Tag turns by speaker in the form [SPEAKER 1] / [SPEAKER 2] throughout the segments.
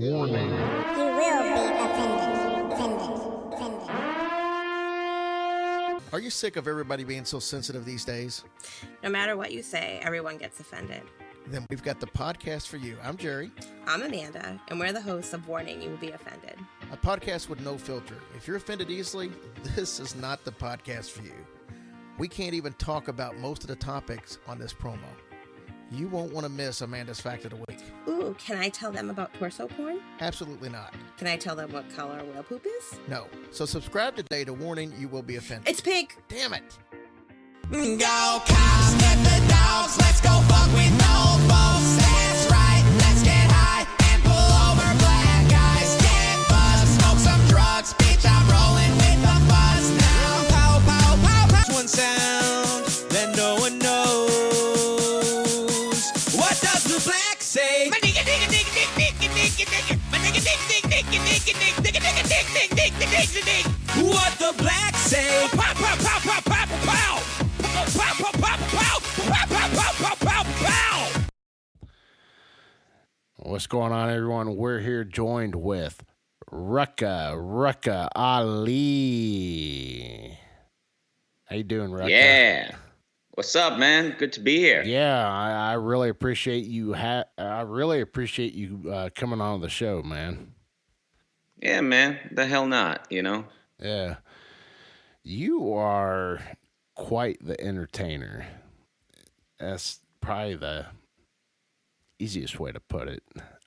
[SPEAKER 1] Warning.
[SPEAKER 2] You will be offended.
[SPEAKER 1] Are you sick of everybody being so sensitive these days?
[SPEAKER 3] No matter what you say, everyone gets offended.
[SPEAKER 1] Then we've got the podcast for you. I'm Jerry.
[SPEAKER 3] I'm Amanda, and we're the hosts of Warning, You Will Be Offended.
[SPEAKER 1] A podcast with no filter. If you're offended easily, this is not the podcast for you. We can't even talk about most of the topics on this promo. You won't want to miss Amanda's Fact of the Week.
[SPEAKER 3] Ooh, can I tell them about torso porn?
[SPEAKER 1] Absolutely not.
[SPEAKER 3] Can I tell them what color whale poop is?
[SPEAKER 1] No. So subscribe today to Warning, You Will Be Offended.
[SPEAKER 3] It's pink!
[SPEAKER 1] Damn it!
[SPEAKER 4] Go cops, get the dogs, let's go fuck with old folks. That's right, let's get high and pull over black guys. Get buzzed, smoke some drugs, bitch, I'm rolling with the buzz now. Pow, pow, pow, pow. One sound that no one knows. What does the black say? My nigga, nigga, nigga, nigga, nigga, nigga, nigga. My nigga, nigga, nigga, nigga, nigga, nigga, nigga, nigga, nigga, nigga, nigga, nigga, nigga. What the black say? Pow, pow, pow, pow, pow, pow, pow. Pow, pow, pow, pow, pow, pow, pow, pow, pow, pow.
[SPEAKER 5] What's going on, everyone? We're here joined with Rucka Rucka Ali. How you doing, Rucka?
[SPEAKER 6] Yeah. What's up, man? Good to be here.
[SPEAKER 5] Yeah, I really appreciate you. I really appreciate you coming on the show, man.
[SPEAKER 6] Yeah, man. The hell not, you know?
[SPEAKER 5] Yeah, you are quite the entertainer. That's probably the easiest way to put it.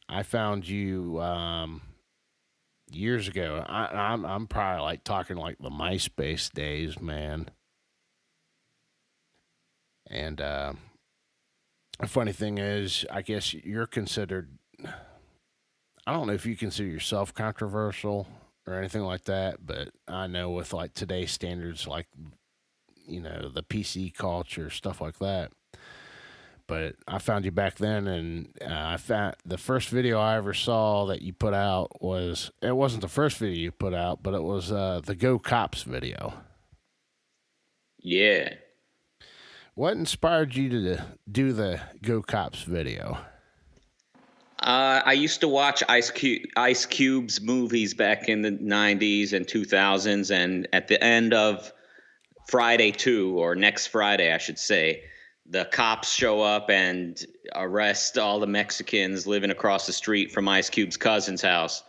[SPEAKER 5] I found you years ago. I'm probably like talking like the MySpace days, man. And the funny thing is, I guess you're considered. I don't know if you consider yourself controversial or anything like that, but I know with like today's standards, like, you know, the PC culture, stuff like that. But I found you back then, and I found the first video I ever saw that you put out it wasn't the first video you put out, but it was the Go Cops video.
[SPEAKER 6] Yeah.
[SPEAKER 5] What inspired you to do the Go Cops video?
[SPEAKER 6] I used to watch Ice Cube's movies back in the 90s and 2000s, and at the end of Friday 2, or next Friday, I should say, the cops show up and arrest all the Mexicans living across the street from Ice Cube's cousin's house.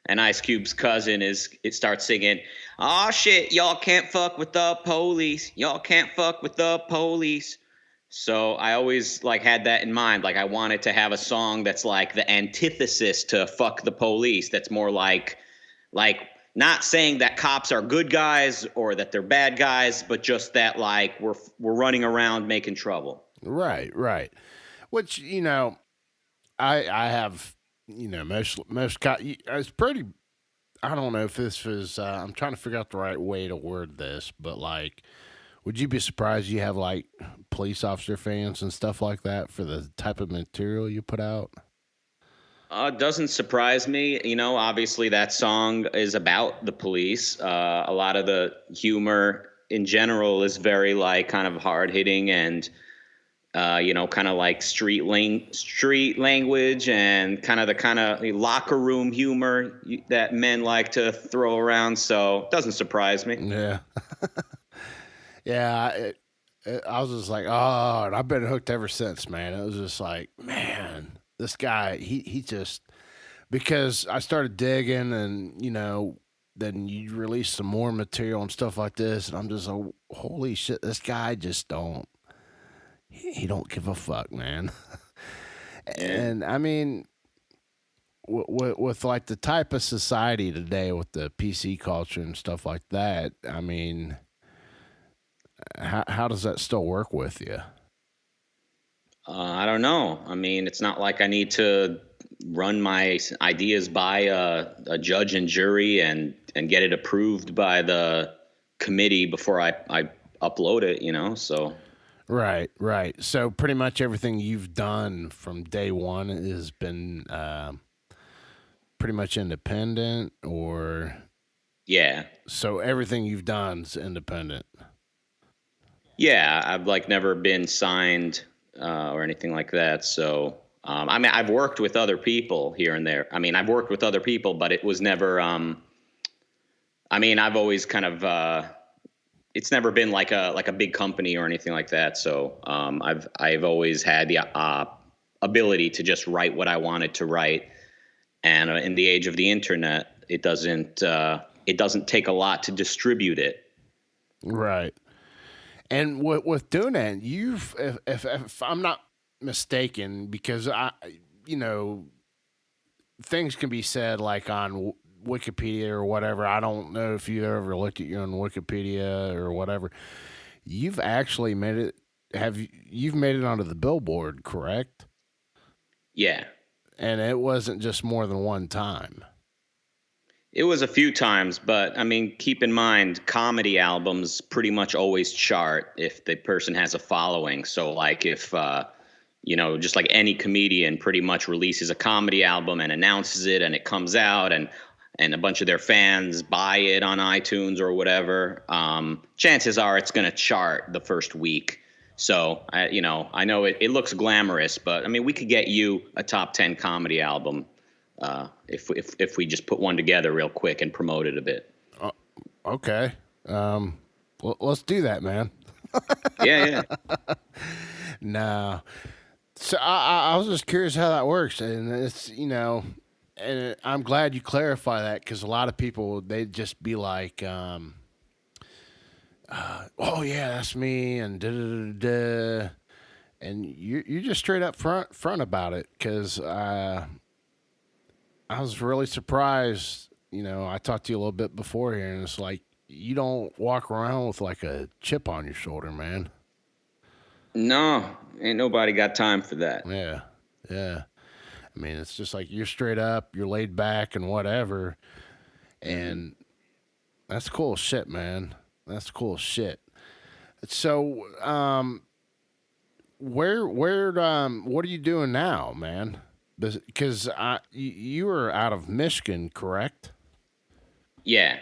[SPEAKER 6] And Ice Cube's cousin starts singing, "Aw, shit, y'all can't fuck with the police. Y'all can't fuck with the police." So I always like had that in mind. Like I wanted to have a song that's like the antithesis to "fuck the police." That's more like not saying that cops are good guys or that they're bad guys, but just that like we're running around making trouble.
[SPEAKER 5] Right. Which, you know, I have, you know, it's pretty. I don't know if this was. I'm trying to figure out the right way to word this, but like, would you be surprised you have like police officer fans and stuff like that for the type of material you put out?
[SPEAKER 6] It doesn't surprise me. You know, obviously that song is about the police. A lot of the humor in general is very like kind of hard hitting and, you know, kind of like street language and kind of locker room humor that men like to throw around. So it doesn't surprise me.
[SPEAKER 5] Yeah. Yeah. I was just like, oh, and I've been hooked ever since, man. It was just like, man, this guy, he just, because I started digging and, you know, then you release some more material and stuff like this. And I'm just like, holy shit, this guy just he don't give a fuck, man. And I mean, with like the type of society today with the PC culture and stuff like that, I mean, how does that still work with you?
[SPEAKER 6] I don't know. I mean, it's not like I need to run my ideas by a judge and jury and get it approved by the committee before I upload it, you know, so.
[SPEAKER 5] Right. So pretty much everything you've done from day one has been pretty much independent, or?
[SPEAKER 6] Yeah.
[SPEAKER 5] So everything you've done is independent.
[SPEAKER 6] Yeah, I've like never been signed or anything like that. So I mean, I've worked with other people here and there. I mean, I've worked with other people, but it was never. I mean, I've always kind of. It's never been like a big company or anything like that. So I've always had the ability to just write what I wanted to write. And in the age of the internet, it doesn't take a lot to distribute it.
[SPEAKER 5] Right. And with doing that, if I'm not mistaken, because things can be said like on Wikipedia or whatever. I don't know if you ever looked at your own Wikipedia or whatever. You've actually made it. You've made it onto the Billboard, correct?
[SPEAKER 6] Yeah.
[SPEAKER 5] And it wasn't just more than one time.
[SPEAKER 6] It was a few times, but I mean, keep in mind, comedy albums pretty much always chart if the person has a following. So like if, just like any comedian pretty much releases a comedy album and announces it and it comes out and a bunch of their fans buy it on iTunes or whatever, chances are it's going to chart the first week. So, I know it looks glamorous, but I mean, we could get you a top 10 comedy album if we just put one together real quick and promote it a bit.
[SPEAKER 5] Okay. Well, let's do that, man.
[SPEAKER 6] Yeah.
[SPEAKER 5] No. So I was just curious how that works, and it's and I'm glad you clarify that, because a lot of people, they'd just be like, oh yeah, that's me, and da da da da, and you're just straight up front about it, because I was really surprised. I talked to you a little bit before here, and it's like you don't walk around with like a chip on your shoulder, man.
[SPEAKER 6] No, ain't nobody got time for that.
[SPEAKER 5] Yeah. I mean, it's just like you're straight up, you're laid back and whatever. And that's cool shit, man. That's cool shit. So, what are you doing now, man? Because you were out of Michigan, correct?
[SPEAKER 6] Yeah.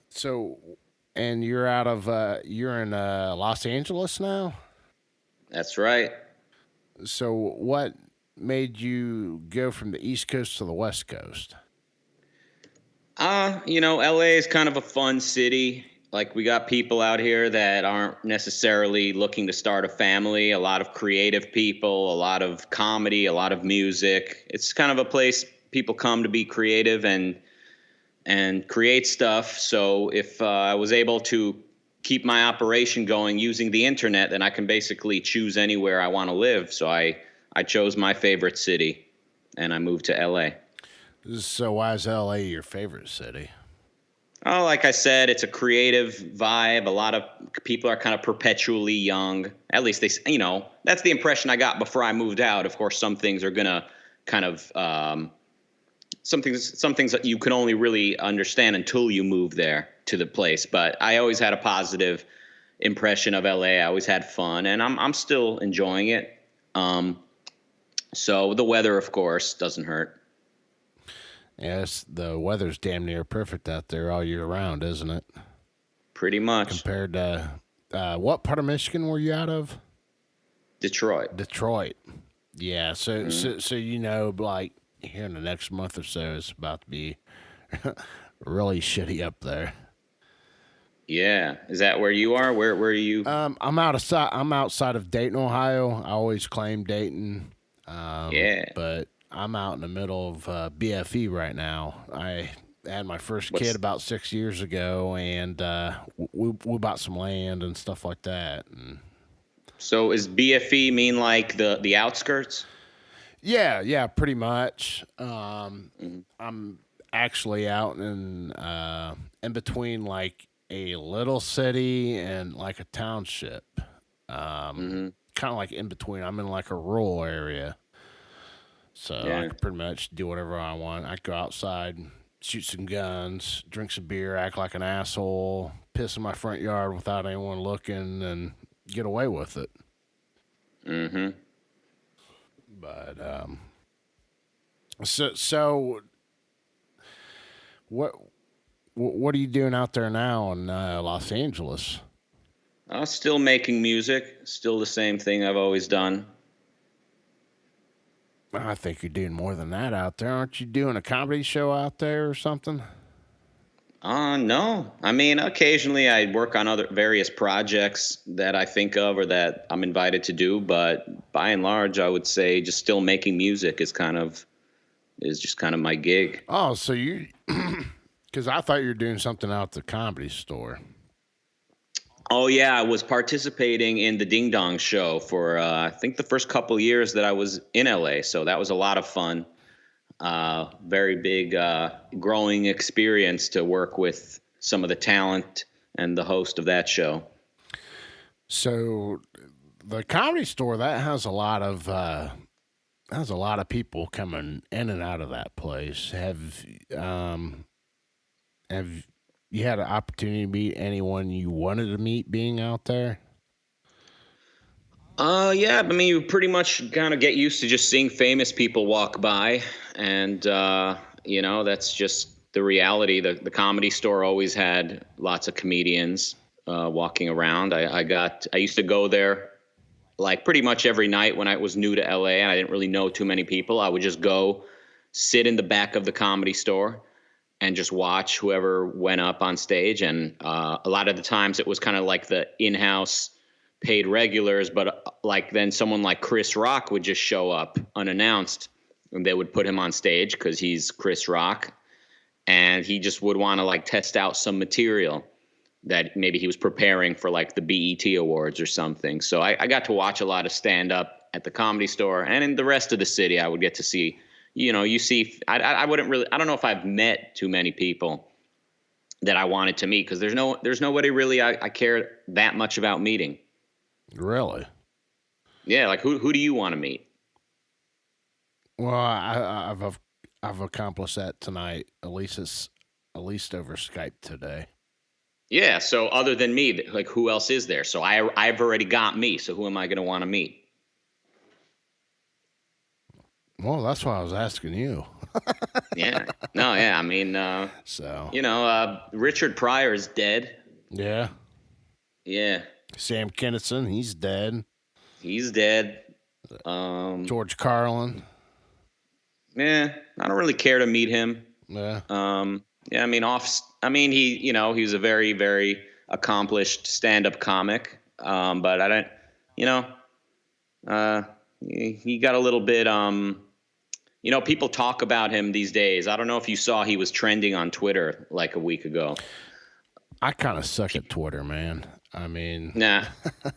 [SPEAKER 5] So, and you're you're in Los Angeles now?
[SPEAKER 6] That's right.
[SPEAKER 5] So what made you go from the East Coast to the West Coast?
[SPEAKER 6] LA is kind of a fun city. Like, we got people out here that aren't necessarily looking to start a family, a lot of creative people, a lot of comedy, a lot of music. It's kind of a place people come to be creative and create stuff. So if I was able to keep my operation going using the internet, then I can basically choose anywhere I want to live. So I chose my favorite city, and I moved to LA.
[SPEAKER 5] So why is LA your favorite city?
[SPEAKER 6] Oh, like I said, it's a creative vibe. A lot of people are kind of perpetually young. At least that's the impression I got before I moved out. Of course, some things are going to kind of some things that you can only really understand until you move there to the place. But I always had a positive impression of LA. I always had fun, and I'm still enjoying it. So the weather, of course, doesn't hurt.
[SPEAKER 5] Yes, the weather's damn near perfect out there all year round, isn't it?
[SPEAKER 6] Pretty much.
[SPEAKER 5] Compared to what part of Michigan were you out of?
[SPEAKER 6] Detroit.
[SPEAKER 5] Yeah, so like here in the next month or so, it's about to be really shitty up there.
[SPEAKER 6] Yeah, is that where you are? Where are you?
[SPEAKER 5] I'm outside of Dayton, Ohio. I always claim Dayton. But I'm out in the middle of BFE right now. I had my first kid about 6 years ago, and we bought some land and stuff like that. And
[SPEAKER 6] so is BFE mean like the outskirts?
[SPEAKER 5] Yeah, pretty much. I'm actually out in between like a little city and like a township. Kind of like in between. I'm in like a rural area. So I can pretty much do whatever I want. I go outside, shoot some guns, drink some beer, act like an asshole, piss in my front yard without anyone looking, and get away with it.
[SPEAKER 6] Mm-hmm.
[SPEAKER 5] But so what are you doing out there now in Los Angeles?
[SPEAKER 6] Still making music, still the same thing I've always done.
[SPEAKER 5] I think you're doing more than that out there. Aren't you doing a comedy show out there or something?
[SPEAKER 6] No. I mean, occasionally I work on other various projects that I think of or that I'm invited to do, but by and large, I would say just still making music is just kind of my gig.
[SPEAKER 5] Oh, so you, because I thought you were doing something out at the Comedy Store.
[SPEAKER 6] Oh yeah, I was participating in the Ding Dong show for I think the first couple years that I was in LA, so that was a lot of fun. Very big growing experience to work with some of the talent and the host of that show.
[SPEAKER 5] So the Comedy Store, that has a lot of people coming in and out of that place. Have you had an opportunity to meet anyone you wanted to meet being out there?
[SPEAKER 6] Yeah, I mean, you pretty much kind of get used to just seeing famous people walk by, and that's just the reality. The Comedy Store always had lots of comedians walking around. I used to go there like pretty much every night when I was new to LA and I didn't really know too many people. I would just go sit in the back of the Comedy Store and just watch whoever went up on stage. And a lot of the times it was kind of like the in-house paid regulars, but like then someone like Chris Rock would just show up unannounced and they would put him on stage because he's Chris Rock. And he just would want to like test out some material that maybe he was preparing for like the BET Awards or something. So I got to watch a lot of stand-up at the Comedy Store, and in the rest of the city I would get to see, I wouldn't really, I don't know if I've met too many people that I wanted to meet because there's nobody really I care that much about meeting.
[SPEAKER 5] Really?
[SPEAKER 6] Yeah, like who do you want to meet?
[SPEAKER 5] Well, I've accomplished that tonight. At least over Skype today.
[SPEAKER 6] Yeah. So other than me, like who else is there? So I've already got me. So who am I going to want to meet?
[SPEAKER 5] Well, that's why I was asking you.
[SPEAKER 6] Yeah. No. Yeah. I mean, Richard Pryor's dead.
[SPEAKER 5] Yeah.
[SPEAKER 6] Yeah.
[SPEAKER 5] Sam Kinison, he's dead.
[SPEAKER 6] He's dead.
[SPEAKER 5] George Carlin.
[SPEAKER 6] Yeah, I don't really care to meet him.
[SPEAKER 5] Yeah.
[SPEAKER 6] Yeah, I mean, he was a very, very accomplished stand-up comic. But I don't, he got a little bit, people talk about him these days. I don't know if you saw he was trending on Twitter like a week ago.
[SPEAKER 5] I kind of suck at Twitter, man. I mean,
[SPEAKER 6] nah.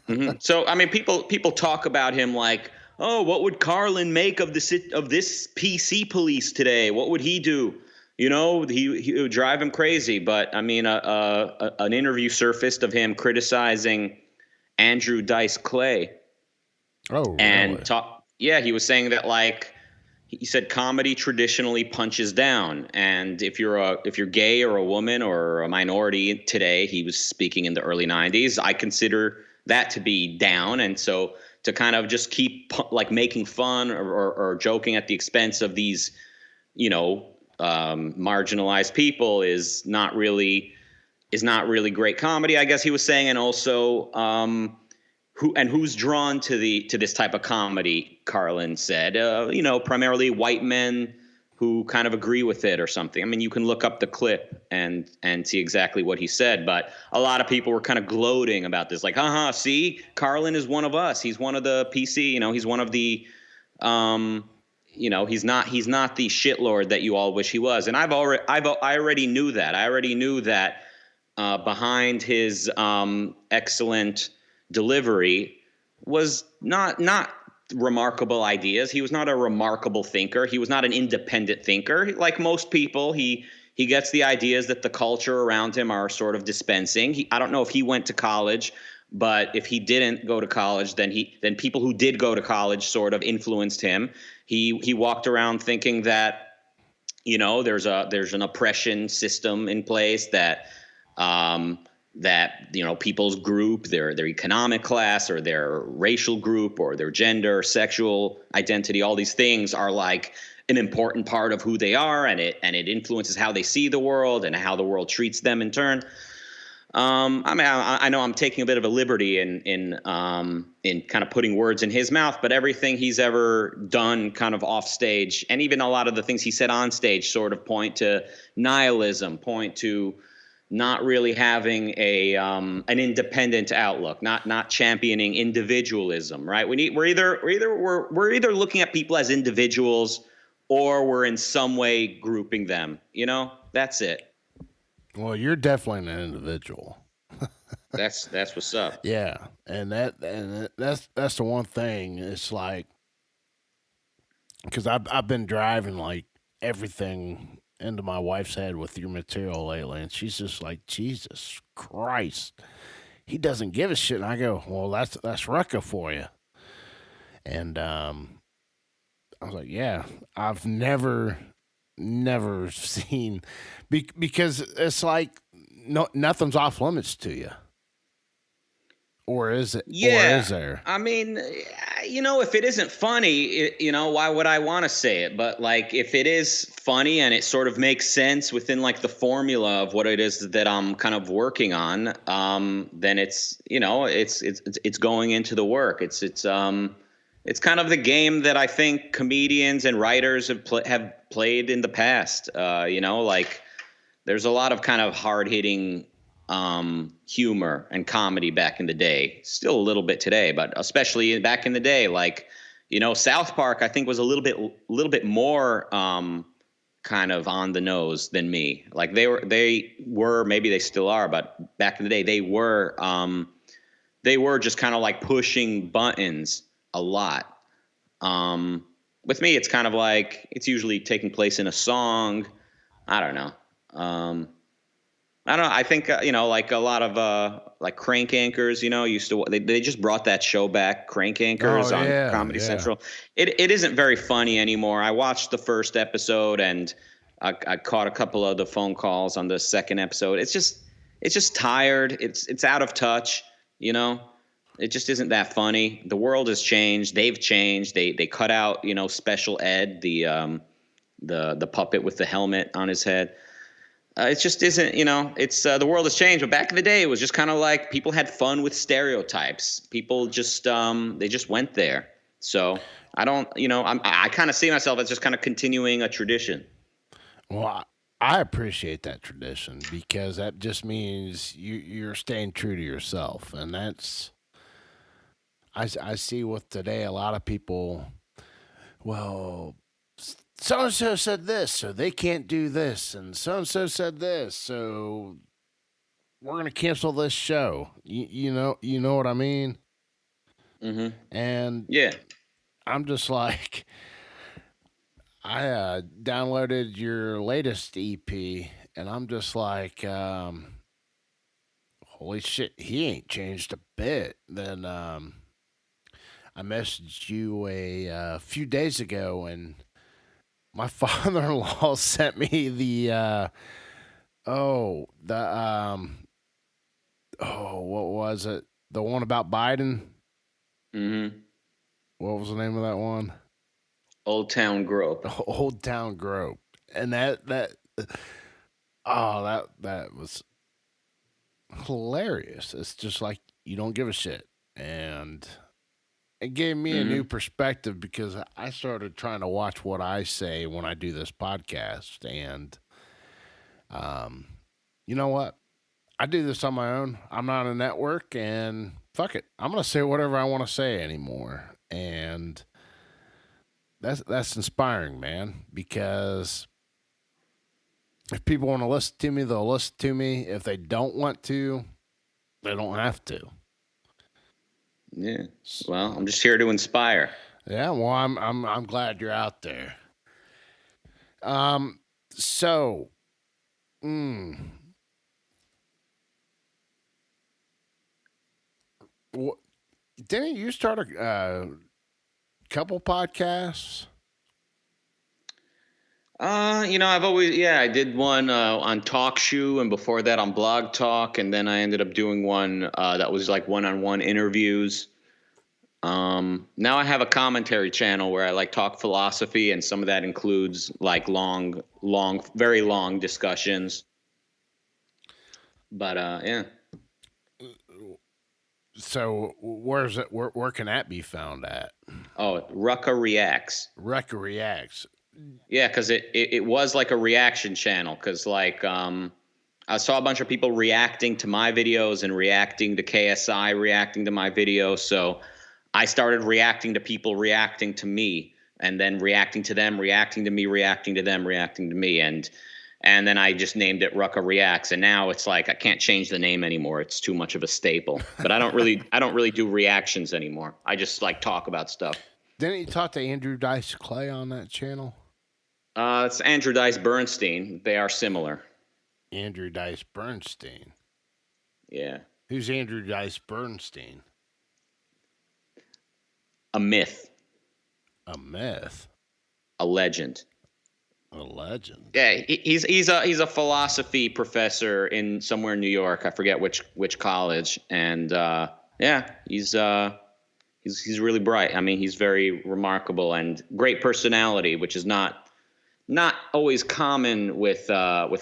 [SPEAKER 6] Mm-hmm. So, I mean, people talk about him like, oh, what would Carlin make of this PC police today? What would he do? He would drive him crazy. But I mean, an interview surfaced of him criticizing Andrew Dice Clay.
[SPEAKER 5] Oh, really?
[SPEAKER 6] And he was saying that like he said comedy traditionally punches down, and if you're gay or a woman or a minority today, he was speaking in the early 90s, I consider that to be down. And so to kind of just keep like making fun or joking at the expense of these, marginalized people is not really great comedy, I guess he was saying. And also, who's drawn to this type of comedy, Carlin said, primarily white men who kind of agree with it or something. I mean, you can look up the clip and see exactly what he said, but a lot of people were kind of gloating about this, like, see, Carlin is one of us. He's one of the PC, he's one of the, he's not the shitlord that you all wish he was. And I already knew that. I already knew that behind his excellent delivery was not remarkable ideas. He was not a remarkable thinker. He was not an independent thinker. Like most people, he gets the ideas that the culture around him are sort of dispensing. I don't know if he went to college, but if he didn't go to college, then people who did go to college sort of influenced him. He walked around thinking that, there's an oppression system in place that people's group, their economic class or their racial group or their gender, sexual identity, all these things are like an important part of who they are, and it influences how they see the world and how the world treats them in turn. I mean, I know I'm taking a bit of a liberty in kind of putting words in his mouth, but everything he's ever done kind of off stage, and even a lot of the things he said on stage sort of point to nihilism, point to not really having an independent outlook, not championing individualism, right? We're either looking at people as individuals or we're in some way grouping them, That's it.
[SPEAKER 5] Well, you're definitely an individual.
[SPEAKER 6] That's what's up.
[SPEAKER 5] Yeah, and that's the one thing. It's like, because I've been driving like everything into my wife's head with your material lately, and she's just like, Jesus Christ, he doesn't give a shit. And I go, well, that's Rucka for you. And I was like, yeah, I've never seen, because it's like nothing's off limits to you. Or is it?
[SPEAKER 6] Yeah.
[SPEAKER 5] Or is there?
[SPEAKER 6] I mean, if it isn't funny, why would I want to say it? But like, if it is funny and it sort of makes sense within like the formula of what it is that I'm kind of working on, then it's going into the work. It's kind of the game that I think comedians and writers have played in the past. Like there's a lot of kind of hard hitting humor and comedy back in the day, still a little bit today, but especially back in the day, like, South Park, I think was a little bit more, kind of on the nose than me. Like they were, maybe they still are, but back in the day they were just kind of like pushing buttons a lot. With me, it's kind of like, it's usually taking place in a song. I don't know. I think, like a lot of, like crank anchors, used to, they just brought that show back, Crank Anchors on Comedy Central. It isn't very funny anymore. I watched the first episode and I caught a couple of the phone calls on the second episode. It's just tired. It's out of touch, It just isn't that funny. The world has changed. They've changed. They cut out, Special Ed, the puppet with the helmet on his head. It just isn't, it's the world has changed. But back in the day, it was just kind of like people had fun with stereotypes. People just they just went there. So I don't, I kind of see myself as just kind of continuing a tradition.
[SPEAKER 5] Well, I appreciate that tradition, because that just means you're staying true to yourself. And that's, I see with today, a lot of people, well, so-and-so said this, so they can't do this, and so-and-so said this, so we're going to cancel this show. You know what I mean?
[SPEAKER 6] Mm-hmm.
[SPEAKER 5] And
[SPEAKER 6] yeah,
[SPEAKER 5] I'm just like, I downloaded your latest EP, and I'm just like, holy shit, he ain't changed a bit. Then I messaged you a few days ago, and my father-in-law sent me what was it? The one about Biden?
[SPEAKER 6] Mm-hmm.
[SPEAKER 5] What was the name of that one?
[SPEAKER 6] Old Town Grope.
[SPEAKER 5] Old Town Grope. And that was hilarious. It's just like, you don't give a shit. And it gave me a new perspective, because I started trying to watch what I say when I do this podcast. And, you know what? I do this on my own. I'm not a network, and fuck it. I'm going to say whatever I want to say anymore. And that's inspiring, man, because if people want to listen to me, they'll listen to me. If they don't want to, they don't have to.
[SPEAKER 6] Yeah. Well, I'm just here to inspire.
[SPEAKER 5] Yeah. Well, I'm glad you're out there. So, didn't you start a couple podcasts?
[SPEAKER 6] I've always, I did one on TalkShoe, and before that on Blog Talk, and then I ended up doing one that was like one-on-one interviews. Now I have a commentary channel where I like talk philosophy, and some of that includes like long, very long discussions. But yeah.
[SPEAKER 5] So where's it? Where can that be found at?
[SPEAKER 6] Oh, Rucka Reacts.
[SPEAKER 5] Rucka Reacts.
[SPEAKER 6] Yeah, because it was like a reaction channel. Because like I saw a bunch of people reacting to my videos and reacting to KSI reacting to my videos. So I started reacting to people reacting to me, and then reacting to them, reacting to me, reacting to them, reacting to me, and then I just named it Rucka Reacts. And now it's like I can't change the name anymore. It's too much of a staple. But I don't really do reactions anymore. I just like talk about stuff.
[SPEAKER 5] Didn't you talk to Andrew Dice Clay on that channel?
[SPEAKER 6] It's Andrew Dice Bernstein. They are similar.
[SPEAKER 5] Andrew Dice Bernstein.
[SPEAKER 6] Yeah.
[SPEAKER 5] Who's Andrew Dice Bernstein?
[SPEAKER 6] A myth.
[SPEAKER 5] A myth.
[SPEAKER 6] A legend.
[SPEAKER 5] A legend.
[SPEAKER 6] Yeah, he's a philosophy professor in somewhere in New York. I forget which college. And yeah, he's really bright. I mean, he's very remarkable and great personality, which is not always common with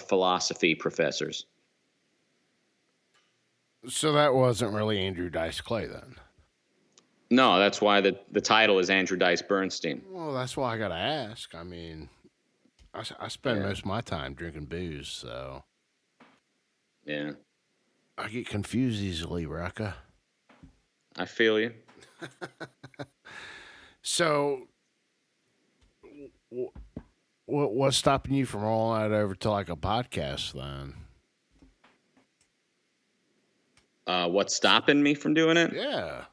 [SPEAKER 6] philosophy professors.
[SPEAKER 5] So that wasn't really Andrew Dice Clay then?
[SPEAKER 6] No, that's why the title is Andrew Dice Bernstein.
[SPEAKER 5] Well, that's why I got to ask. I mean, I spend most of my time drinking booze, so...
[SPEAKER 6] Yeah.
[SPEAKER 5] I get confused easily, Rucka.
[SPEAKER 6] I feel you.
[SPEAKER 5] So, what's stopping you from rolling that over to like a podcast then?
[SPEAKER 6] What's stopping me from doing it?
[SPEAKER 5] Yeah.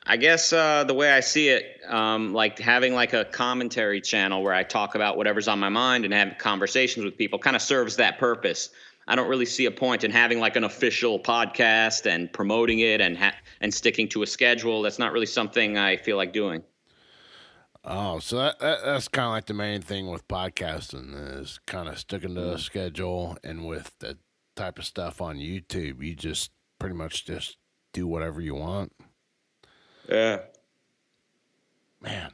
[SPEAKER 6] I guess the way I see it, like having like a commentary channel where I talk about whatever's on my mind and have conversations with people kind of serves that purpose. I don't really see a point in having like an official podcast and promoting it and sticking to a schedule. That's not really something I feel like doing.
[SPEAKER 5] Oh, so that's kind of like the main thing with podcasting is kind of sticking to a schedule, and with the type of stuff on YouTube, you just pretty much just do whatever you want.
[SPEAKER 6] Yeah.
[SPEAKER 5] Man,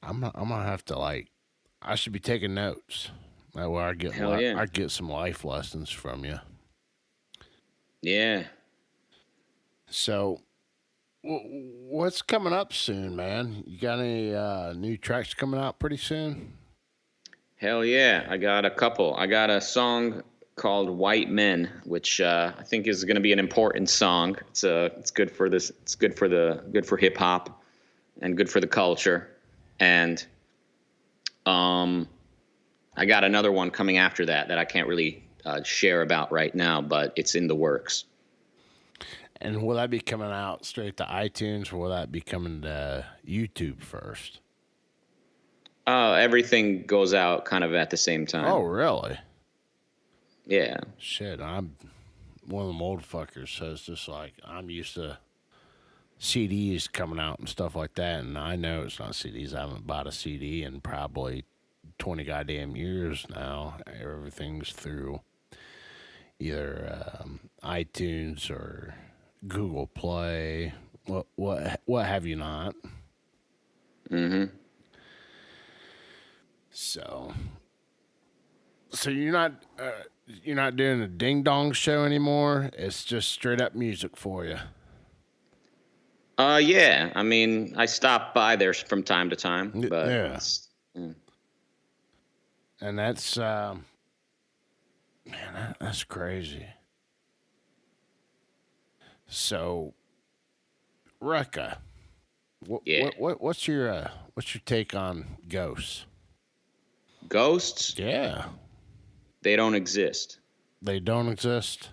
[SPEAKER 5] I'm gonna have to I should be taking notes. That way I get some life lessons from you.
[SPEAKER 6] Yeah.
[SPEAKER 5] So, what's coming up soon, man? You got any new tracks coming out pretty soon?
[SPEAKER 6] Hell yeah. I got a couple. I got a song called White Men, which I think is going to be an important song. It's good for this. It's good for hip hop and good for the culture. And I got another one coming after that I can't really share about right now, but it's in the works.
[SPEAKER 5] And will that be coming out straight to iTunes, or will that be coming to YouTube first?
[SPEAKER 6] Everything goes out kind of at the same time.
[SPEAKER 5] Oh, really?
[SPEAKER 6] Yeah.
[SPEAKER 5] Shit, I'm one of them old fuckers, so it's just like I'm used to CDs coming out and stuff like that, and I know it's not CDs. I haven't bought a CD in probably 20 goddamn years now. Everything's through either iTunes or Google Play, what have you not.
[SPEAKER 6] Mm-hmm.
[SPEAKER 5] So you're not doing a ding dong show anymore. It's just straight up music for you.
[SPEAKER 6] Yeah. I mean, I stop by there from time to time, but
[SPEAKER 5] yeah. And that's man, that's crazy. So, Rucka, what's your take on ghosts?
[SPEAKER 6] Ghosts?
[SPEAKER 5] Yeah.
[SPEAKER 6] They don't exist.
[SPEAKER 5] They don't exist?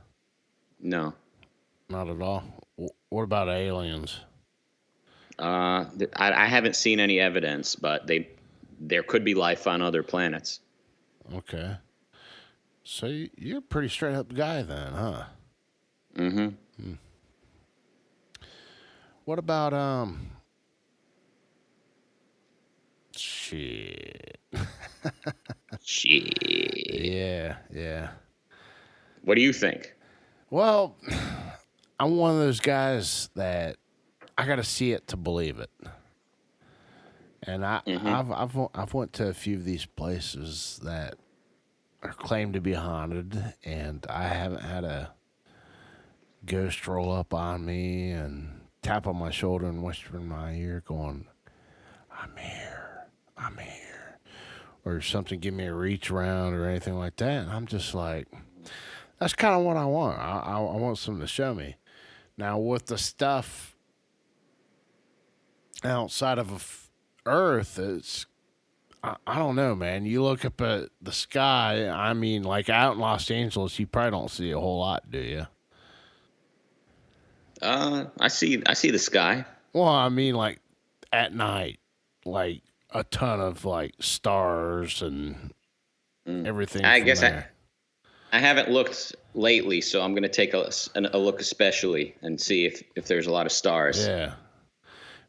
[SPEAKER 6] No.
[SPEAKER 5] Not at all? What about aliens?
[SPEAKER 6] I haven't seen any evidence, but there could be life on other planets.
[SPEAKER 5] Okay. So you're a pretty straight up guy then, huh?
[SPEAKER 6] Mm-hmm.
[SPEAKER 5] What about shit.
[SPEAKER 6] Shit.
[SPEAKER 5] Yeah.
[SPEAKER 6] What do you think?
[SPEAKER 5] Well, I'm one of those guys that I got to see it to believe it. And I've went to a few of these places that are claimed to be haunted, and I haven't had a ghost roll up on me and tap on my shoulder and whisper in my ear going, I'm here, I'm here. Or something, give me a reach around or anything like that. And I'm just like, that's kind of what I want. I want something to show me. Now, with the stuff outside of Earth, it's, I don't know, man. You look up at the sky, I mean, like out in Los Angeles, you probably don't see a whole lot, do you?
[SPEAKER 6] I see the sky.
[SPEAKER 5] Well, I mean, like at night, like a ton of like stars and everything.
[SPEAKER 6] I guess
[SPEAKER 5] there.
[SPEAKER 6] I haven't looked lately, so I'm going to take a look especially and see if there's a lot of stars.
[SPEAKER 5] Yeah.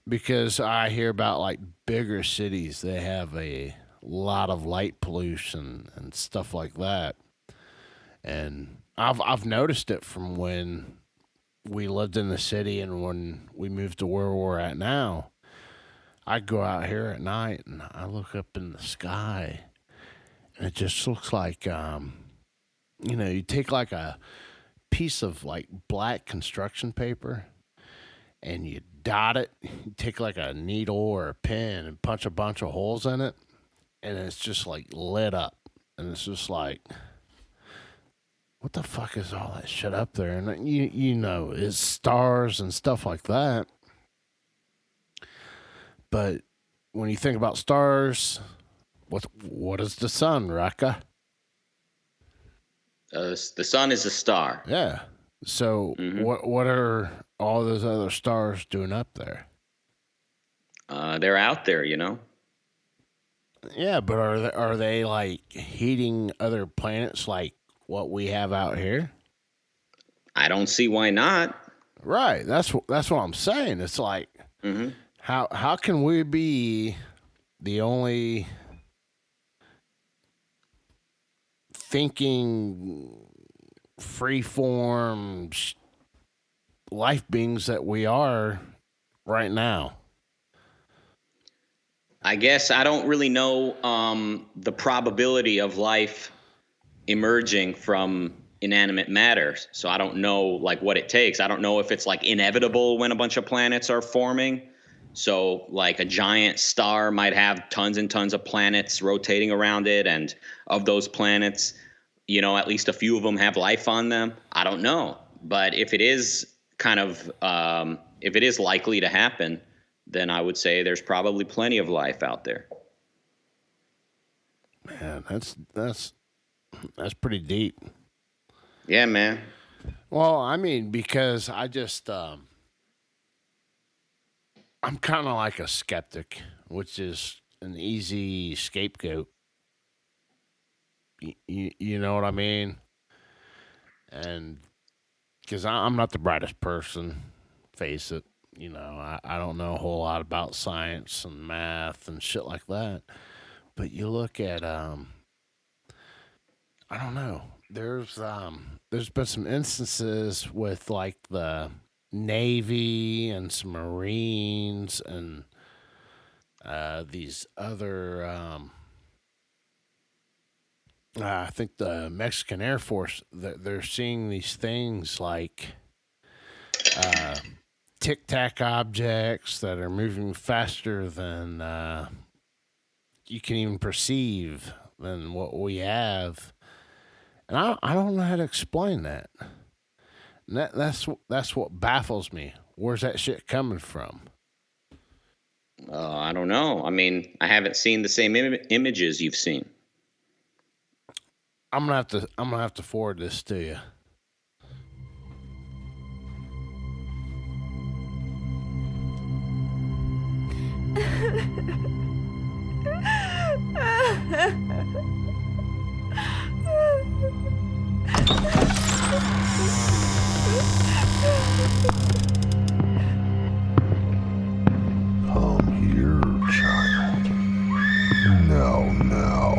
[SPEAKER 5] Because I hear about like bigger cities, they have a lot of light pollution and stuff like that. And I've noticed it from when we lived in the city and when we moved to where we're at now. I go out here at night and I look up in the sky and it just looks like, you take like a piece of like black construction paper and you dot it, you take like a needle or a pen and punch a bunch of holes in it, and it's just like lit up. And it's just like, what the fuck is all that shit up there? And it's stars and stuff like that. But when you think about stars, what is the sun, Rucka?
[SPEAKER 6] The sun is a star.
[SPEAKER 5] Yeah. So what are all those other stars doing up there?
[SPEAKER 6] They're out there, you know.
[SPEAKER 5] Yeah, but are they like heating other planets like what we have out here?
[SPEAKER 6] I don't see why not.
[SPEAKER 5] Right. That's what I'm saying. It's like how can we be the only thinking free-form life beings that we are right now?
[SPEAKER 6] I guess I don't really know the probability of life emerging from inanimate matter. So I don't know like what it takes. I don't know if it's like inevitable when a bunch of planets are forming. So like a giant star might have tons and tons of planets rotating around it. And of those planets, at least a few of them have life on them. I don't know. But if it is if it is likely to happen, then I would say there's probably plenty of life out there.
[SPEAKER 5] Man, that's pretty deep.
[SPEAKER 6] Yeah, man.
[SPEAKER 5] Well, I mean, because I just, I'm kind of like a skeptic, which is an easy scapegoat. You know what I mean? And because I'm not the brightest person, face it. I don't know a whole lot about science and math and shit like that. But you look at, I don't know. There's been some instances with like the Navy and some Marines and these other, I think the Mexican Air Force, they're seeing these things like tic-tac objects that are moving faster than you can even perceive than what we have. And I don't know how to explain that. And that's what baffles me. Where's that shit coming from?
[SPEAKER 6] I don't know. I mean, I haven't seen the same images you've seen.
[SPEAKER 5] I'm gonna have to forward this to you.
[SPEAKER 2] Come here, child. Now.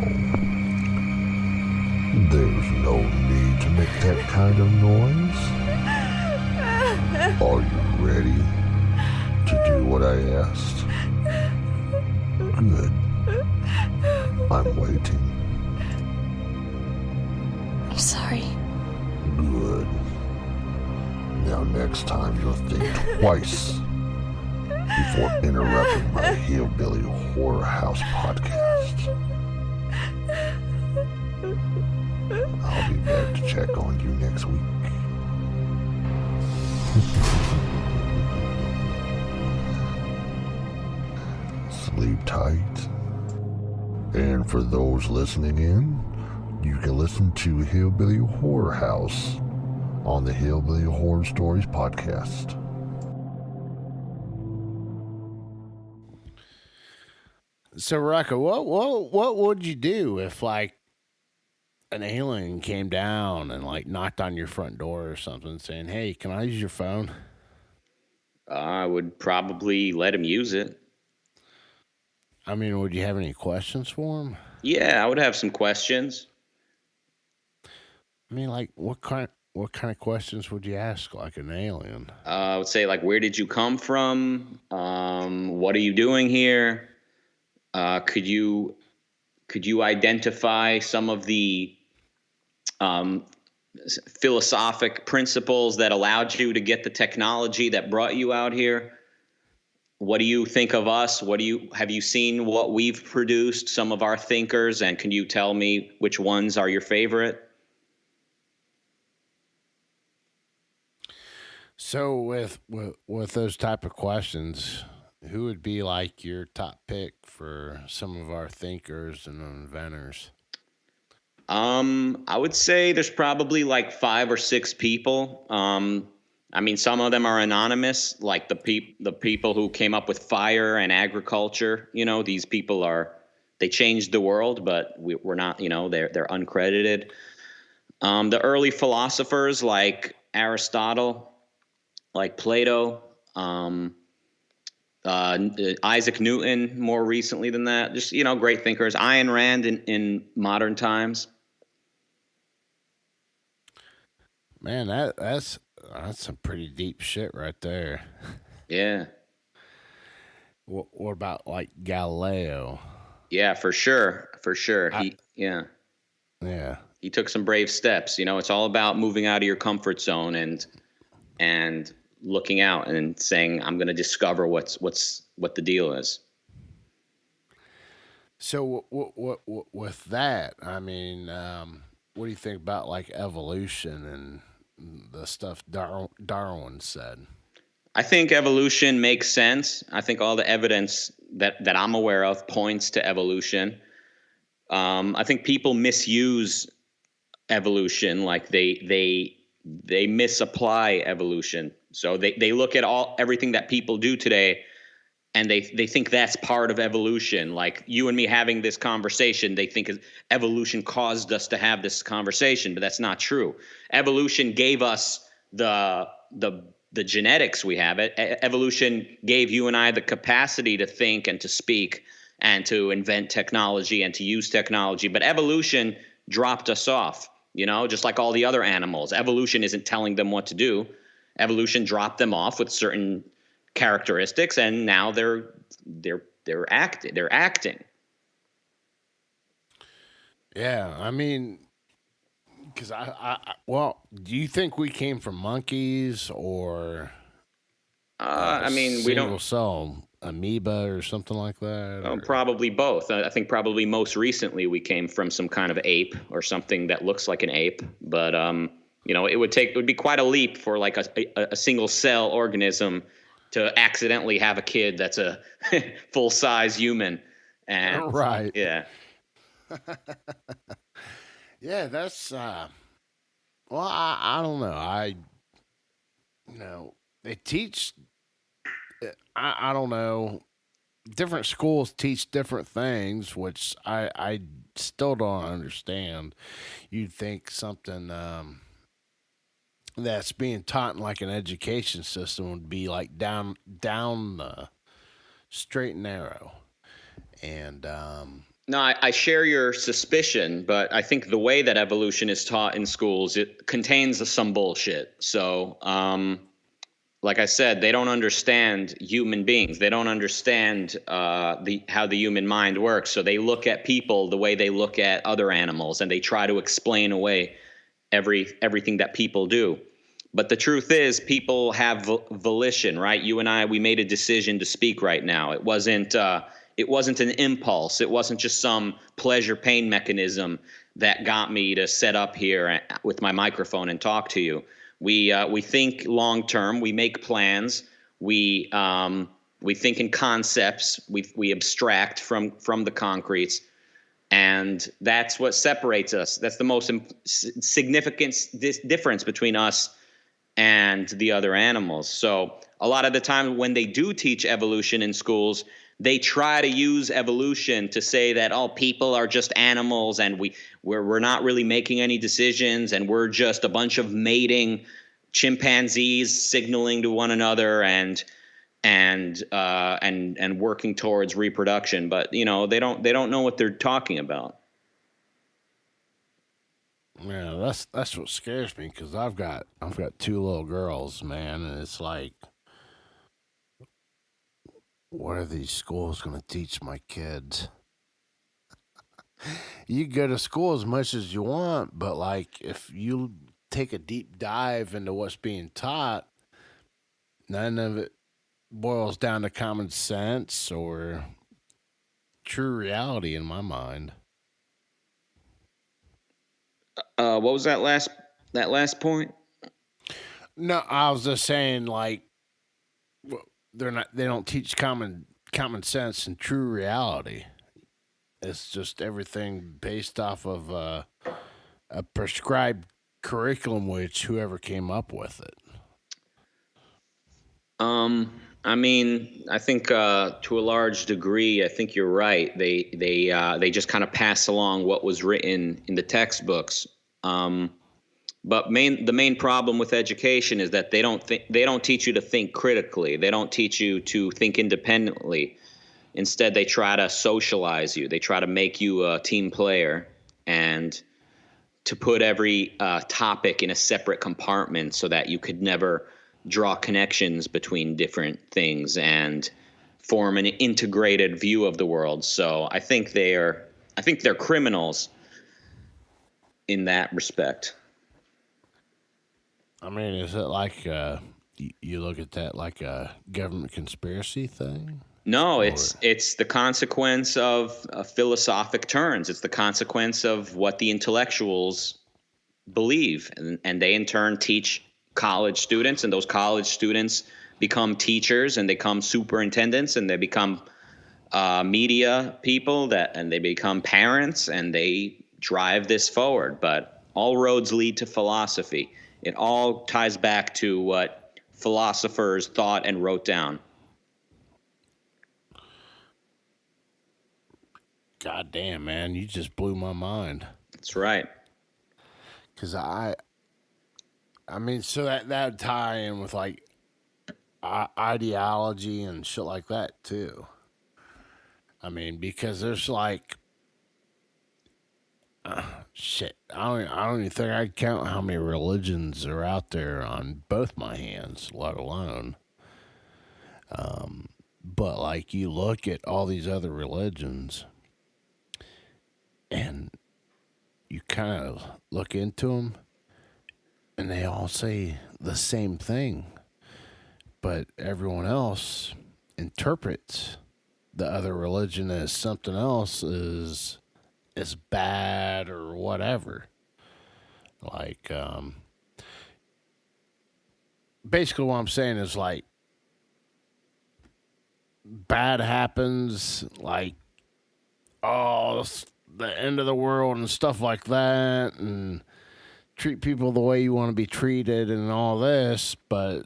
[SPEAKER 2] There's no need to make that kind of noise. Are you ready to do what I asked? Good. I'm waiting.
[SPEAKER 7] I'm sorry.
[SPEAKER 2] Good. Now next time you'll think twice before interrupting my Hillbilly Horror House podcast. I'll be back to check on you next week. Sleep tight. And for those listening in, you can listen to Hillbilly Horror House on the Hillbilly Horror Stories podcast.
[SPEAKER 5] So, Rucka, what would you do if, like, an alien came down and, like, knocked on your front door or something saying, hey, can I use your phone?
[SPEAKER 6] I would probably let him use it.
[SPEAKER 5] I mean, would you have any questions for him?
[SPEAKER 6] Yeah, I would have some questions.
[SPEAKER 5] I mean, like, what kind of questions would you ask, like, an alien?
[SPEAKER 6] I would say, like, where did you come from? What are you doing here? Could you identify some of the philosophic principles that allowed you to get the technology that brought you out here? What do you think of us? Have you seen what we've produced, some of our thinkers, and can you tell me which ones are your favorite?
[SPEAKER 5] So with those type of questions, who would be like your top pick for some of our thinkers and inventors?
[SPEAKER 6] I would say there's probably like 5 or 6 people. I mean, some of them are anonymous, like the people who came up with fire and agriculture. You know, these people they changed the world, but we're not. You know, they're uncredited. The early philosophers like Aristotle, like Plato. Isaac Newton more recently than that. Just, you know, great thinkers. Ayn Rand in modern times.
[SPEAKER 5] Man, that's some pretty deep shit right there.
[SPEAKER 6] Yeah.
[SPEAKER 5] What about like Galileo?
[SPEAKER 6] Yeah, for sure.
[SPEAKER 5] Yeah.
[SPEAKER 6] He took some brave steps. You know, it's all about moving out of your comfort zone and looking out and saying, I'm going to discover what the deal is.
[SPEAKER 5] So what with that, I mean, what do you think about like evolution and the stuff Darwin said?
[SPEAKER 6] I think evolution makes sense. I think all the evidence that I'm aware of points to evolution. I think people misuse evolution, like they misapply evolution. So they look at everything that people do today, and they think that's part of evolution. Like you and me having this conversation, they think evolution caused us to have this conversation, but that's not true. Evolution gave us the genetics we have. Evolution gave you and I the capacity to think and to speak and to invent technology and to use technology. But evolution dropped us off, you know, just like all the other animals. Evolution isn't telling them what to do. Evolution dropped them off with certain characteristics, and now they're acting.
[SPEAKER 5] Yeah, I mean, because well, do you think we came from monkeys or?
[SPEAKER 6] I mean, we don't.
[SPEAKER 5] Single cell amoeba or something like that.
[SPEAKER 6] Probably both. I think probably most recently we came from some kind of ape or something that looks like an ape, but you know, it would be quite a leap for like a single cell organism to accidentally have a kid that's a full size human. And
[SPEAKER 5] right.
[SPEAKER 6] Yeah.
[SPEAKER 5] Yeah, that's well, I don't know. They teach I don't know. Different schools teach different things, which I still don't understand. You'd think something that's being taught in like an education system would be like down the straight and narrow. And
[SPEAKER 6] no, I share your suspicion, but I think the way that evolution is taught in schools, it contains some bullshit. So, like I said, they don't understand human beings. They don't understand how the human mind works. So they look at people the way they look at other animals, and they try to explain away everything that people do. But the truth is, people have volition, right? You and I, we made a decision to speak right now. It wasn't an impulse. It wasn't just some pleasure pain mechanism that got me to set up here with my microphone and talk to you. We think long term. We make plans. We think in concepts. We abstract from the concretes, and that's what separates us. That's the most significant difference between us and the other animals. So a lot of the time when they do teach evolution in schools, they try to use evolution to say that, oh, people are just animals and we're not really making any decisions, and we're just a bunch of mating chimpanzees signaling to one another and working towards reproduction. But they don't know what they're talking about.
[SPEAKER 5] Yeah, that's what scares me, because I've got 2 little girls, man, and it's like, what are these schools going to teach my kids? You can go to school as much as you want, but like if you take a deep dive into what's being taught, none of it boils down to common sense or true reality in my mind.
[SPEAKER 6] What was that last point?
[SPEAKER 5] No, I was just saying, like, they don't teach common sense and true reality. It's just everything based off of a prescribed curriculum, which whoever came up with it.
[SPEAKER 6] I mean, I think to a large degree, I think you're right. They just kind of pass along what was written in the textbooks. But the main problem with education is that they don't teach you to think critically. They don't teach you to think independently. Instead, they try to socialize you. They try to make you a team player and to put every topic in a separate compartment so that you could never draw connections between different things and form an integrated view of the world. So I think they're criminals in that respect.
[SPEAKER 5] I mean, is it like you look at that like a government conspiracy thing?
[SPEAKER 6] No, it's the consequence of philosophic turns. It's the consequence of what the intellectuals believe, and they in turn teach college students, and those college students become teachers, and they become superintendents, and they become media people, and they become parents, and they drive this forward. But all roads lead to philosophy. It all ties back to what philosophers thought and wrote down.
[SPEAKER 5] God damn, man, you just blew my mind.
[SPEAKER 6] That's right.
[SPEAKER 5] Because I mean, so that tie in with like ideology and shit like that too. I mean, because there's like shit. I don't even think I'd count how many religions are out there on both my hands, let alone. But like you look at all these other religions, and you kind of look into them, and they all say the same thing, but everyone else interprets the other religion as something else is bad or whatever. Like, basically what I'm saying is like, bad happens, like, oh, it's the end of the world and stuff like that, and treat people the way you want to be treated and all this, but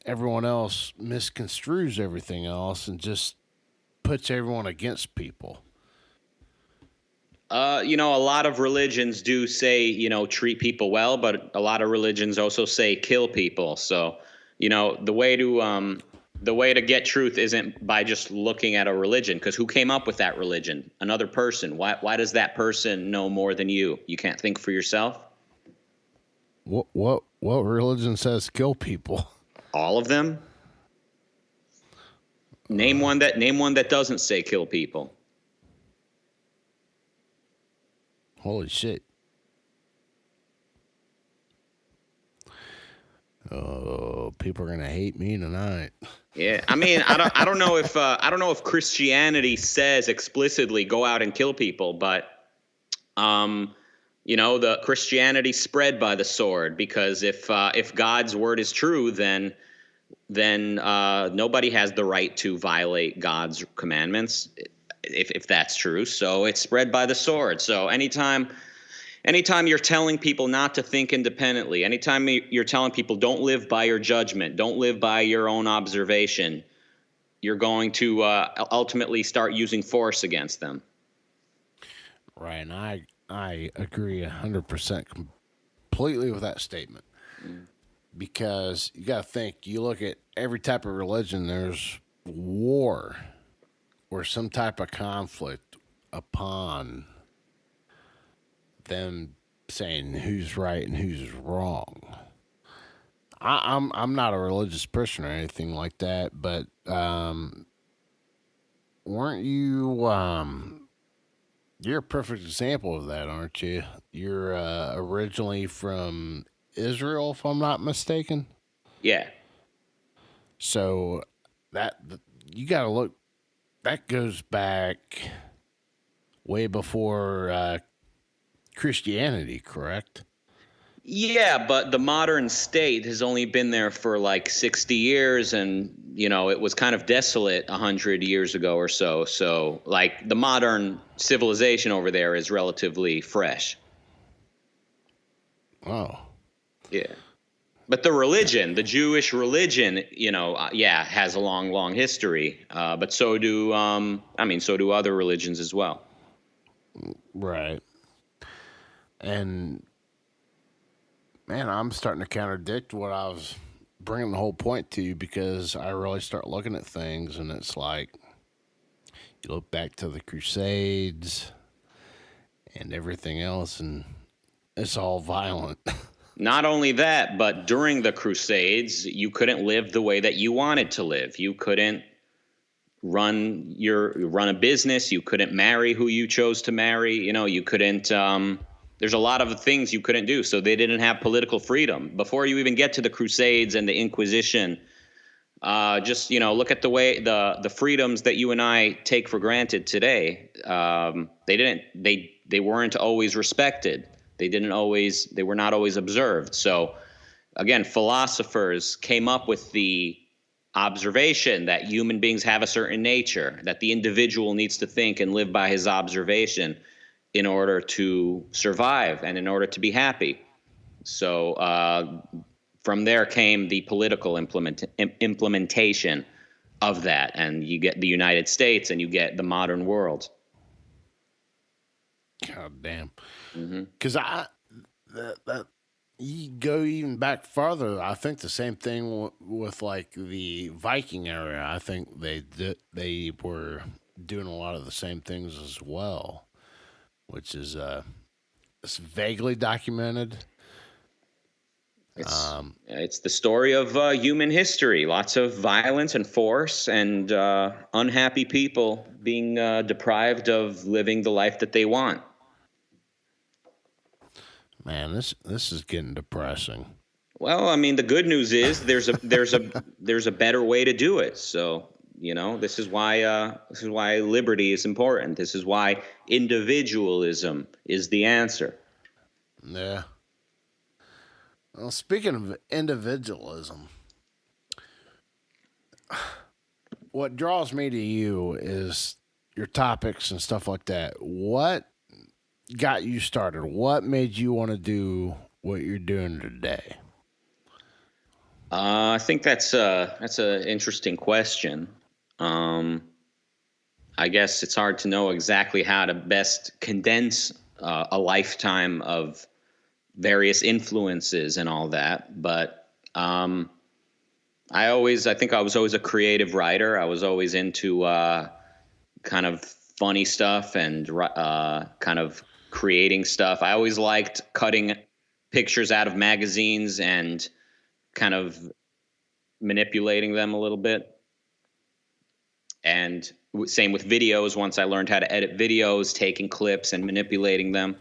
[SPEAKER 5] everyone else misconstrues everything else and just puts everyone against people.
[SPEAKER 6] A lot of religions do say, treat people well, but a lot of religions also say kill people. So, the way to get truth isn't by just looking at a religion, because who came up with that religion? Another person. Why does that person know more than you? You can't think for yourself?
[SPEAKER 5] What religion says kill people?
[SPEAKER 6] All of them? Name one that doesn't say kill people.
[SPEAKER 5] Holy shit. Oh, people are gonna hate me tonight.
[SPEAKER 6] Yeah, I mean, I don't know if Christianity says explicitly go out and kill people, but the Christianity spread by the sword, because if God's word is true, then nobody has the right to violate God's commandments, if that's true. So it's spread by the sword. So anytime you're telling people not to think independently, anytime you're telling people don't live by your judgment, don't live by your own observation, you're going to ultimately start using force against them.
[SPEAKER 5] Right, and I agree 100% completely with that statement. Because you got to think, you look at every type of religion, there's war or some type of conflict upon them saying who's right and who's wrong. I'm not a religious person or anything like that, but weren't you? You're a perfect example of that, aren't you? You're originally from Israel, if I'm not mistaken.
[SPEAKER 6] Yeah.
[SPEAKER 5] So that you got to look. That goes back way before Christianity, correct?
[SPEAKER 6] Yeah, but the modern state has only been there for like 60 years, and it was kind of desolate 100 years ago or so. So like the modern civilization over there is relatively fresh.
[SPEAKER 5] Oh,
[SPEAKER 6] Yeah. But the religion, the Jewish religion, has a long, long history. But so do other religions as well.
[SPEAKER 5] right. And man, I'm starting to contradict what I was bringing the whole point to, because I really start looking at things, and it's like you look back to the Crusades and everything else, and it's all violent.
[SPEAKER 6] Not only that, but during the Crusades, you couldn't live the way that you wanted to live. You couldn't run a business. You couldn't marry who you chose to marry. You couldn't. There's a lot of things you couldn't do. So they didn't have political freedom. Before you even get to the Crusades and the Inquisition, just look at the way the freedoms that you and I take for granted today. They weren't always respected. They were not always observed. So again, philosophers came up with the observation that human beings have a certain nature, that the individual needs to think and live by his observation in order to survive and in order to be happy. So from there came the political implementation of that, and you get the United States and you get the modern world.
[SPEAKER 5] God damn. Because you go even back farther. I think the same thing with like the Viking era. I think they were doing a lot of the same things as well, which is it's vaguely documented.
[SPEAKER 6] It's the story of human history. Lots of violence and force, and unhappy people being deprived of living the life that they want.
[SPEAKER 5] Man, this is getting depressing.
[SPEAKER 6] Well, I mean, the good news is there's a better way to do it. So this is why liberty is important. This is why individualism is the answer.
[SPEAKER 5] Yeah. Well, speaking of individualism, what draws me to you is your topics and stuff like that. What got you started? What made you want to do what you're doing today?
[SPEAKER 6] I think that's an interesting question. I guess it's hard to know exactly how to best condense a lifetime of various influences and all that. But I think I was always a creative writer. I was always into kind of funny stuff and kind of creating stuff. I always liked cutting pictures out of magazines and kind of manipulating them a little bit. And same with videos. Once I learned how to edit videos, taking clips and manipulating them.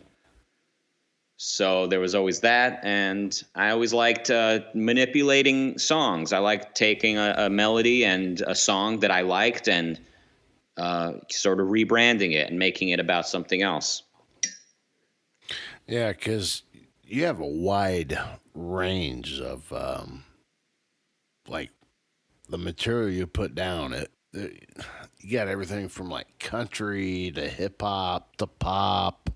[SPEAKER 6] So there was always that, and I always liked manipulating songs. I liked taking a melody and a song that I liked and sort of rebranding it and making it about something else.
[SPEAKER 5] Yeah, because you have a wide range of like the material you put down. You got everything from like country to hip hop to pop,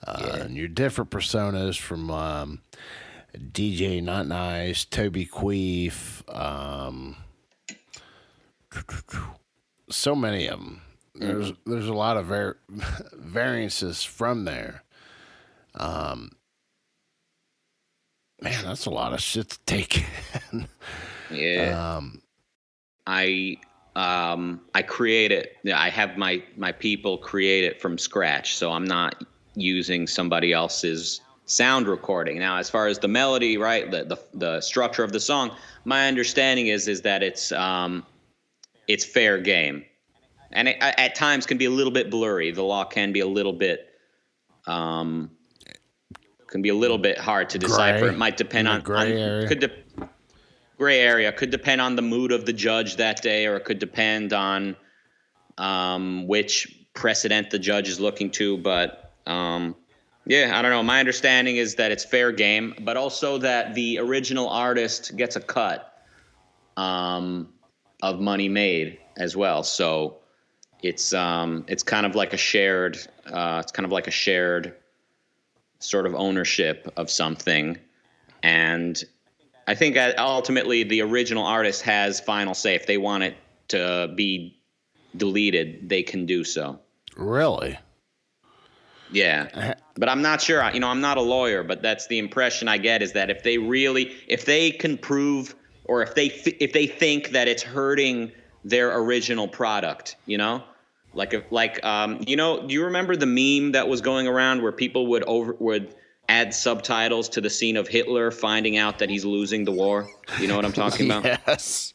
[SPEAKER 5] and your different personas from DJ Not Nice, Toby Queef, so many of them. There's a lot of variances from there. Man, that's a lot of shit to take in.
[SPEAKER 6] Yeah. I create it. I have my people create it from scratch, so I'm not using somebody else's sound recording. Now, as far as the melody, right, the structure of the song, my understanding is that it's fair game, and it at times can be a little bit blurry. The law can be a little bit hard to decipher.
[SPEAKER 5] Gray.
[SPEAKER 6] It might depend on
[SPEAKER 5] gray area.
[SPEAKER 6] Gray area could depend on the mood of the judge that day, or it could depend on which precedent the judge is looking to. But yeah, I don't know. My understanding is that it's fair game, but also that the original artist gets a cut of money made as well. So it's kind of like a shared sort of ownership of something. And I think ultimately the original artist has final say. If they want it to be deleted, they can do so.
[SPEAKER 5] Really?
[SPEAKER 6] Yeah. But I'm not sure. I'm not a lawyer, but that's the impression I get, is that if they can prove, or if they think that it's hurting their original product, do you remember the meme that was going around where people would add subtitles to the scene of Hitler finding out that he's losing the war? You know what I'm talking about?
[SPEAKER 5] Yes.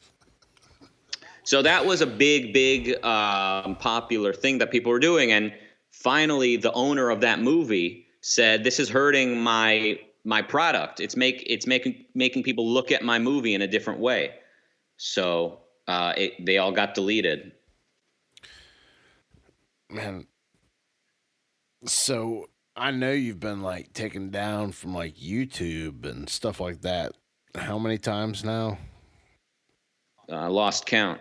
[SPEAKER 6] So that was a big popular thing that people were doing, and finally the owner of that movie said, "This is hurting my product. It's making people look at my movie in a different way." So they all got deleted.
[SPEAKER 5] Man, so I know you've been like taken down from like YouTube and stuff like that. How many times now?
[SPEAKER 6] Lost count.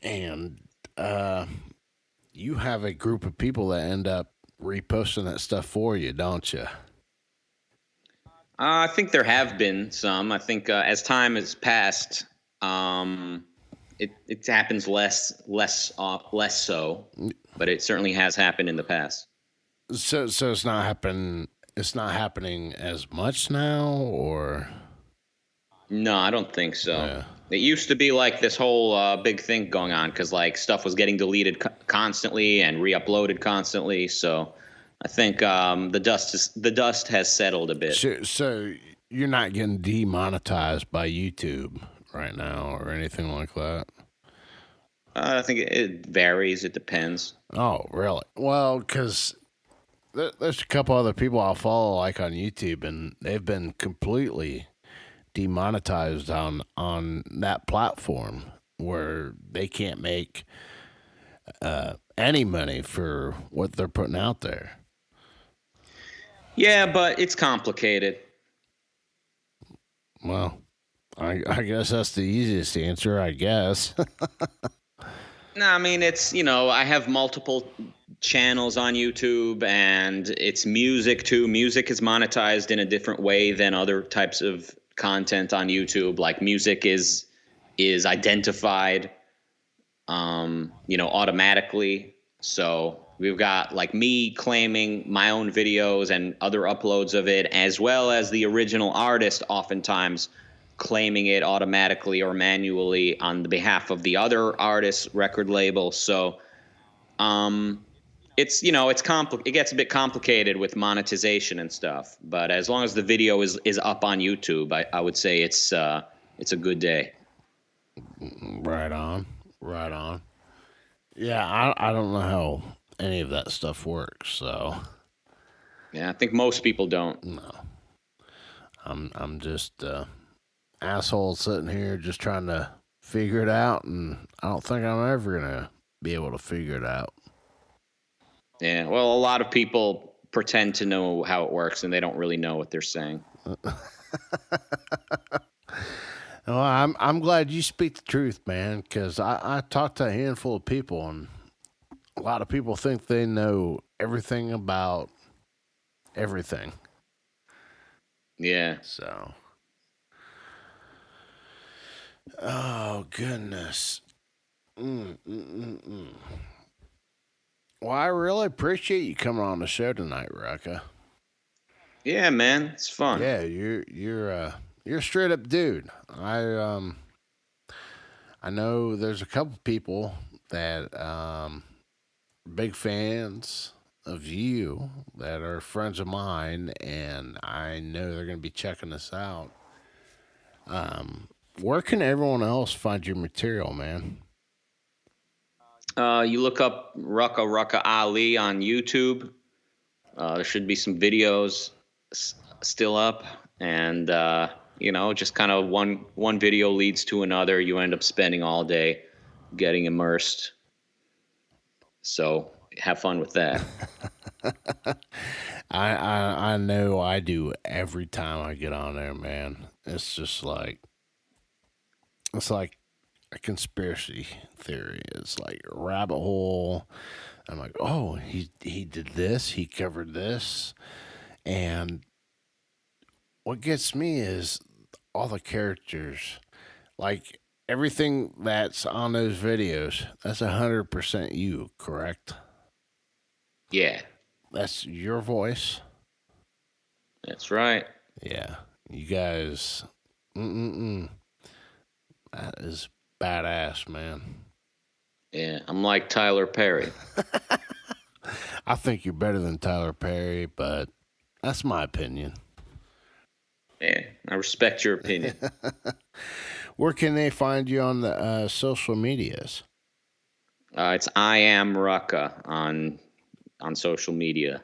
[SPEAKER 5] And you have a group of people that end up reposting that stuff for you, don't you?
[SPEAKER 6] I think there have been some. I think as time has passed, it happens less so, but it certainly has happened in the past.
[SPEAKER 5] So it's not happening. It's not happening as much now, or
[SPEAKER 6] no, I don't think so.
[SPEAKER 5] Yeah.
[SPEAKER 6] It used to be like this whole big thing going on, because like stuff was getting deleted constantly and re-uploaded constantly. So I think the dust has settled a bit.
[SPEAKER 5] So you're not getting demonetized by YouTube right now or anything like that?
[SPEAKER 6] I think it varies. It depends.
[SPEAKER 5] Oh, really? Well, because there's a couple other people I'll follow like on YouTube, and they've been completely demonetized on that platform, where they can't make any money for what they're putting out there.
[SPEAKER 6] Yeah, but it's complicated.
[SPEAKER 5] Well, I guess that's the easiest answer, I guess.
[SPEAKER 6] No, I mean, it's, I have multiple channels on YouTube, and it's music too. Music is monetized in a different way than other types of content on YouTube. Like music is identified, automatically. So we've got like me claiming my own videos and other uploads of it, as well as the original artist oftentimes claiming it automatically or manually on the behalf of the other artist's record label. So it's it gets a bit complicated with monetization and stuff. But as long as the video is up on YouTube, I would say it's a good day.
[SPEAKER 5] Right on. Yeah, I don't know how any of that stuff works, so
[SPEAKER 6] Yeah, I think most people don't.
[SPEAKER 5] No. I'm just asshole sitting here just trying to figure it out, and I don't think I'm ever gonna be able to figure it out.
[SPEAKER 6] Yeah, well, a lot of people pretend to know how it works, and they don't really know what they're saying.
[SPEAKER 5] Well, I'm glad you speak the truth, man, because I talked to a handful of people, and a lot of people think they know everything about everything.
[SPEAKER 6] Yeah.
[SPEAKER 5] So, oh goodness. Well, I really appreciate you coming on the show tonight, Rucka.
[SPEAKER 6] Yeah, man, it's fun.
[SPEAKER 5] Yeah, you're a straight up dude. I know there's a couple people that big fans of you that are friends of mine, and I know they're going to be checking this out. Where can everyone else find your material, man?
[SPEAKER 6] You look up Rucka Rucka Ali on YouTube. There should be some videos still up, and just kind of one video leads to another. You end up spending all day getting immersed. So have fun with that.
[SPEAKER 5] I know I do every time I get on there, man. It's just like a conspiracy theory. It's like a rabbit hole. I'm like, oh, he did this, he covered this. And what gets me is all the characters. Like everything that's on those videos, that's 100% you, correct?
[SPEAKER 6] Yeah.
[SPEAKER 5] That's your voice?
[SPEAKER 6] That's right.
[SPEAKER 5] Yeah. You guys, that is badass, man.
[SPEAKER 6] Yeah, I'm like Tyler Perry.
[SPEAKER 5] I think you're better than Tyler Perry, but that's my opinion.
[SPEAKER 6] Yeah, I respect your opinion.
[SPEAKER 5] Where can they find you on the social medias?
[SPEAKER 6] It's I Am Rucka on social media.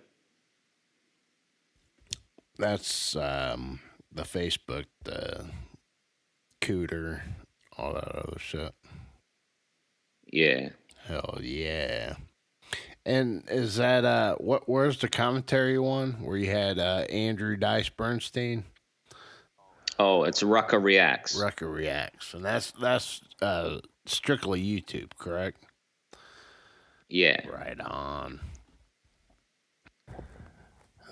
[SPEAKER 5] That's the Facebook, the Cooter, all that other shit.
[SPEAKER 6] Yeah.
[SPEAKER 5] Hell yeah. And is that where's the commentary one where you had Andrew Dice Bernstein?
[SPEAKER 6] Oh, it's Rucka Reacts.
[SPEAKER 5] Rucka Reacts. And that's strictly YouTube, correct?
[SPEAKER 6] Yeah.
[SPEAKER 5] Right on.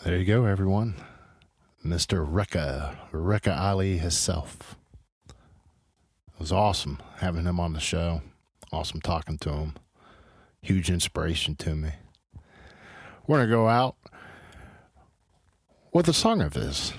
[SPEAKER 5] There you go, everyone. Mr. Rucka Ali himself. It was awesome having him on the show. Awesome talking to him. Huge inspiration to me. We're going to go out with a song of his.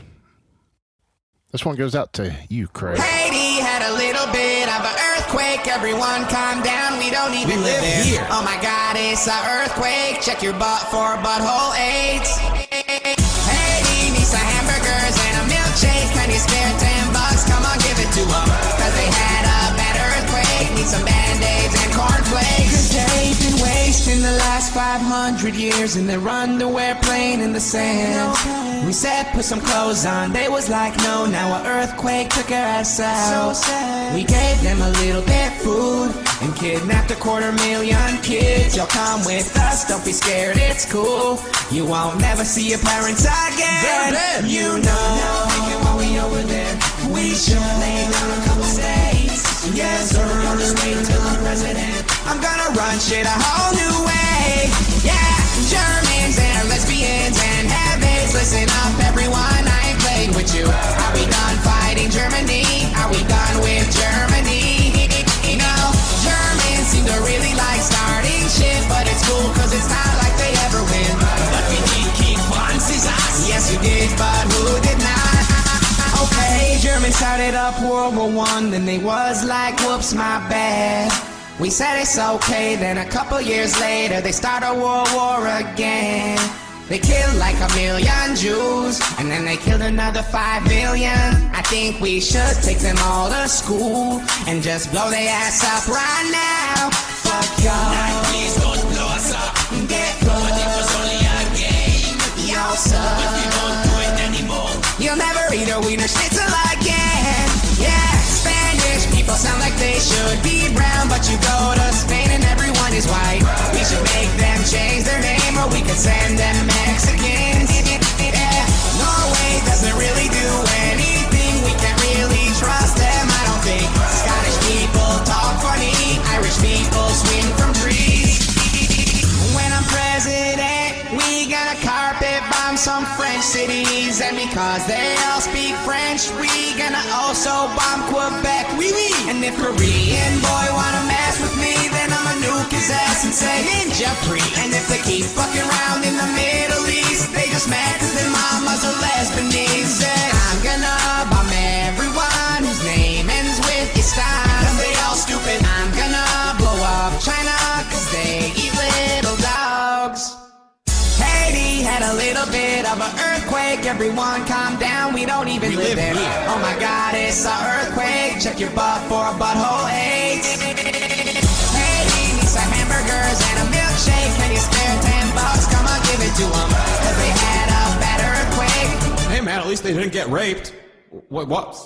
[SPEAKER 5] This one goes out to you, Craig.
[SPEAKER 4] Haiti had a little bit of an earthquake. Everyone calm down, we don't even live there. Here. Oh my God, it's an earthquake. Check your butt for butthole AIDS. Haiti needs some hamburgers and a milkshake. Can you spare $10? Come on, give it to them. Cause they had a bad earthquake. Need some band-aids and cornflakes. Cause they've been wasting the last 500 years in their underwear playing in the sand. We said put some clothes on, they was like no, now an earthquake took our ass out. We gave them a little bit food and kidnapped 250,000 kids. Y'all come with us, don't be scared, it's cool. You won't never see your parents again. You know, while we over there, we should lay down a couple states. Yes, sir, I'll just wait till I'm president. I'm gonna run shit a whole new way. Yeah, Germans and lesbians and have AIDS. Listen up, everyone, I ain't playing with you. Are we done fighting Germany? Are we done with Germany? You know, Germans seem to really like starting shit, but it's cool cause it's not like they ever win. But we did keep on scissors. Yes, you did, but who did not? Okay, Germans started up World War I, then they was like, whoops, my bad. We said it's okay, then a couple years later they start a world war again. They killed like 1 million Jews, and then they killed another 5 million. I think we should take them all to school and just blow their ass up right now. Fuck y'all. Please don't blow us up. Get blood. It was only a game. Y'all what's up? But we won't do it anymore. You'll never eat a wiener schnitzel again. Yeah, Spanish people sound like they should be brown, but you go to Spain and everyone is white. We should make them change their name, or we could send them Mexicans. Yeah, Norway doesn't really do anything. We can't really trust them, I don't think. Scottish people talk funny. Irish people swing from trees. When I'm president, we gonna carpet bomb some French cities, and because they all speak French, we gonna also bomb Quebec. Oui, oui. And if Korean boy wanna mess with me, then I'ma nuke his ass and say Ninja Pre. And if they keep fucking around in the Middle East, they just mad 'cause their mamas are Lebanese. And I'm gonna bomb everyone whose name ends with Istan, 'cause they all stupid. I'm gonna blow up China 'cause they eat little dogs. Haiti had a little bit of an earthquake. Everyone calm down, we don't even live there. Oh my god, it's an earthquake. Check your butt for a butthole ache. Haiti needs some hamburgers and a milkshake. Can you spare $10? Come on, give it to them, 'cause they had a bad earthquake.
[SPEAKER 7] Hey man, at least they didn't get raped. What?